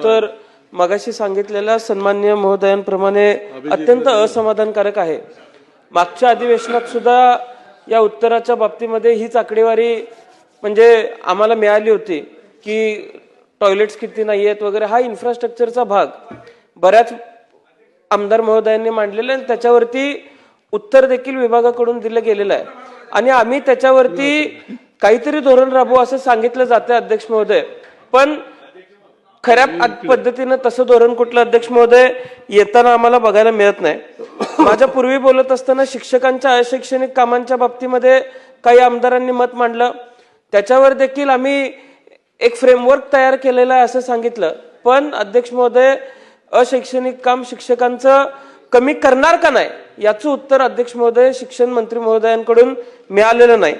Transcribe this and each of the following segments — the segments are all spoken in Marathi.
उत्तर मगाशी सांगितलेल्या सन्माननीय महोदयांप्रमाणे अत्यंत असमाधानकारक आहे। मागच्या अधिवेशनात सुद्धा या उत्तराच्या बाबतीमध्ये हीच आकडेवारी म्हणजे आम्हाला मिळाली होती की टॉयलेट्स किती नाहीयेत वगैरे, हा इन्फ्रास्ट्रक्चरचा भाग बऱ्याच आमदार महोदयांनी मांडलेला आहे, त्याच्यावरती उत्तर देखील विभागाकडून दिलं गेलेलं आहे आणि आम्ही त्याच्यावरती काहीतरी धोरण राबवू असं सांगितलं जातं अध्यक्ष महोदय, पण खऱ्या पद्धतीनं तसं धोरण कुठलं अध्यक्ष महोदय येताना आम्हाला बघायला मिळत नाही। माझ्या पूर्वी बोलत असताना शिक्षकांच्या अशैक्षणिक कामांच्या बाबतीमध्ये काही आमदारांनी मत मांडलं, त्याच्यावर देखील आम्ही एक फ्रेमवर्क तयार केलेला आहे असं सांगितलं, पण अध्यक्ष महोदय अशैक्षणिक काम शिक्षकांचं कमी करणार का नाही याचं उत्तर अध्यक्ष महोदय शिक्षण मंत्री महोदयांकडून मिळालेलं नाही।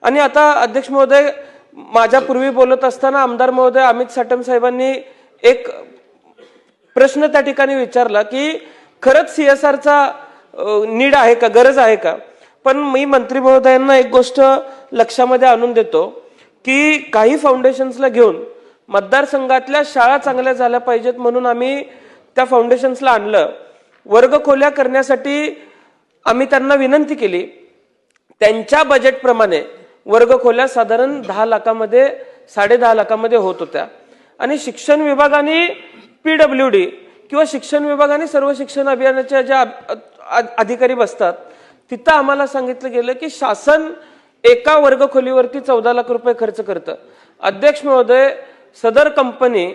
आणि आता अध्यक्ष महोदय माझ्या पूर्वी बोलत असताना आमदार महोदय अमित साटम साहेबांनी एक प्रश्न त्या ठिकाणी विचारला की खरंच सीएसआरचा नीड आहे का, गरज आहे का, पण मी मंत्री महोदयांना एक गोष्ट लक्षामध्ये आणून देतो की काही फाउंडेशन्सला घेऊन मतदारसंघातल्या शाळा चांगल्या झाल्या पाहिजेत म्हणून आम्ही त्या फाउंडेशन्सला आणलं, वर्ग खोल्या करण्यासाठी आम्ही त्यांना विनंती केली, त्यांच्या बजेटप्रमाणे वर्ग खोल्या साधारण 10 लाखामध्ये 10.5 लाखामध्ये होत होत्या आणि शिक्षण विभागाने पीडब्ल्यूडी किंवा शिक्षण विभागाने सर्व शिक्षण अभियानाच्या ज्या अधिकारी बसतात तिथं आम्हाला सांगितलं गेलं की शासन एका वर्ग खोलीवरती 14 लाख रुपये खर्च करतं। अध्यक्ष महोदय सदर कंपनी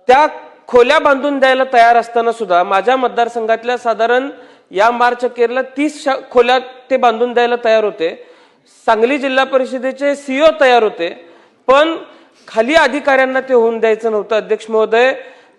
त्या खोल्या बांधून द्यायला तयार असताना सुद्धा माझ्या मतदारसंघातल्या साधारण या मार्च अखेरला 30 खोल्या ते बांधून द्यायला तयार होते, सांगली जिल्हा परिषदेचे सीईओ तयार होते, पण खाली अधिकाऱ्यांना ते होऊन द्यायचं नव्हतं अध्यक्ष महोदय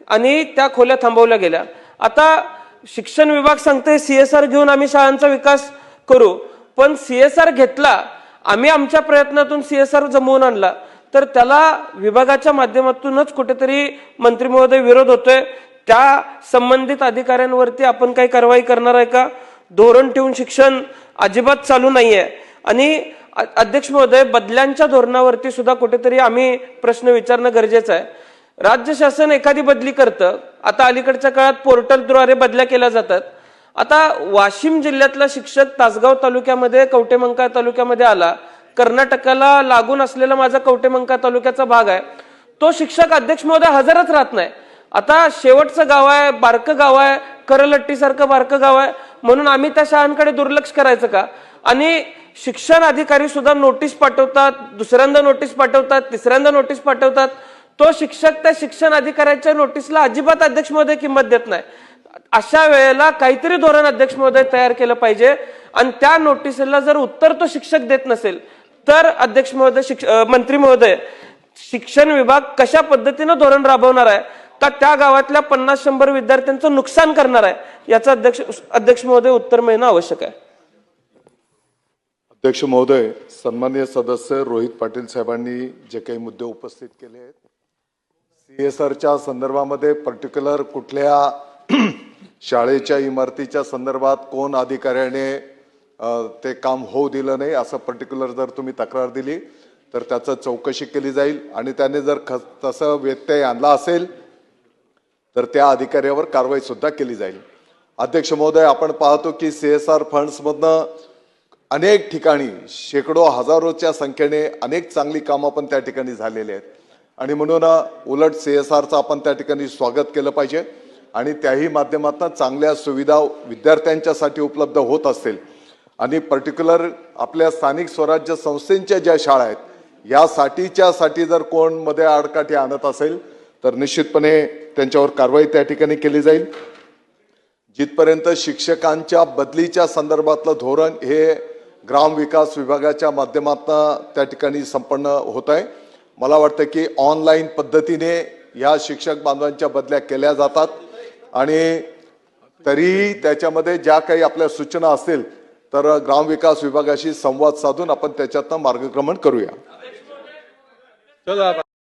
आणि त्या खोल्या थांबवल्या गेल्या। आता शिक्षण विभाग सांगते सीएसआर घेऊन आम्ही शाळांचा विकास करू, पण सीएसआर घेतला आम्ही आमच्या प्रयत्नातून सीएसआर जमवून आणला तर त्याला विभागाच्या माध्यमातूनच कुठेतरी मंत्री महोदय विरोध होतोय, त्या संबंधित अधिकाऱ्यांवरती आपण काही कारवाई करणार आहे का? धोरण ठेवून शिक्षण अजिबात चालू नाहीये आणि अध्यक्ष महोदय बदल्यांच्या धोरणावरती सुद्धा कुठेतरी आम्ही प्रश्न विचारणं गरजेचं आहे। राज्य शासन एखादी बदली करतं, आता अलीकडच्या काळात पोर्टलद्वारे बदल्या केल्या जातात, आता वाशिम जिल्ह्यातला शिक्षक तासगाव तालुक्यामध्ये कवटेमंका तालुक्यामध्ये आला, कर्नाटकाला लागून असलेला माझा कवटेमंका तालुक्याचा भाग आहे, तो शिक्षक अध्यक्ष महोदय हजरच राहत नाही। आता शेवटचं गाव आहे, बारकं गाव आहे, करलट्टी सारखं बारकं गाव आहे म्हणून आम्ही त्या शाळांकडे दुर्लक्ष करायचं का? आणि शिक्षण अधिकारी सुद्धा नोटीस पाठवतात, दुसऱ्यांदा नोटीस पाठवतात, तिसऱ्यांदा नोटीस पाठवतात, तो शिक्षक त्या शिक्षण अधिकाऱ्याच्या नोटीसला अजिबात अध्यक्ष महोदय किंमत देत नाही। अशा वेळेला काहीतरी धोरण अध्यक्ष महोदय तयार केलं पाहिजे आणि त्या नोटीसला जर उत्तर तो शिक्षक देत नसेल तर अध्यक्ष महोदय मंत्री महोदय शिक्षण विभाग कशा पद्धतीनं धोरण राबवणार आहे का त्या गावातल्या 50-100 विद्यार्थ्यांचं नुकसान करणार आहे याचं अध्यक्ष महोदय उत्तर मिळणं आवश्यक आहे। अध्यक्ष महोदय, सन्माननीय सदस्य रोहित पाटील साहेबांनी जे काही मुद्दे उपस्थित केले आहेत सीएसआरच्या संदर्भामध्ये पर्टिक्युलर कुठल्या शाळेच्या इमारतीच्या संदर्भात कोण अधिकाऱ्याने ते काम होऊ दिलं नाही असं पर्टिक्युलर जर तुम्ही तक्रार दिली तर त्याचं चौकशी केली जाईल आणि त्याने जर तसं व्यत्यय आणला असेल तर त्या अधिकाऱ्यावर कारवाई सुद्धा केली जाईल। अध्यक्ष महोदय, आपण पाहतो की सीएसआर फंड्समधनं अनेक ठिकाणी शेकडो हजारोच्या संख्येने अनेक चांगली कामं पण त्या ठिकाणी झालेली आहेत आणि म्हणून उलट सीएसआरचं आपण त्या ठिकाणी स्वागत केलं पाहिजे आणि त्याही माध्यमातून चांगल्या सुविधा विद्यार्थ्यांच्यासाठी उपलब्ध होत असतील आणि पर्टिक्युलर आपल्या स्थानिक स्वराज्य संस्थांच्या ज्या शाळा आहेत यासाठीच्यासाठी जर कोण मध्ये आडकाठी आणत असेल तर निश्चितपणे त्यांच्यावर कारवाई त्या ठिकाणी केली जाईल। जिथपर्यंत शिक्षकांच्या बदलीच्या संदर्भातलं धोरण हे ग्रामविकास विभागाच्या माध्यमातून त्या ठिकाणी संपन्न होत आहे। मला वाटतं की ऑनलाईन पद्धतीने या शिक्षक बांधवांच्या बदल्या केल्या जातात आणि तरी त्याच्यामध्ये ज्या काही आपल्या सूचना असतील तर ग्रामविकास विभागाशी संवाद साधून आपण त्याच्यातनं मार्गक्रमण करूया।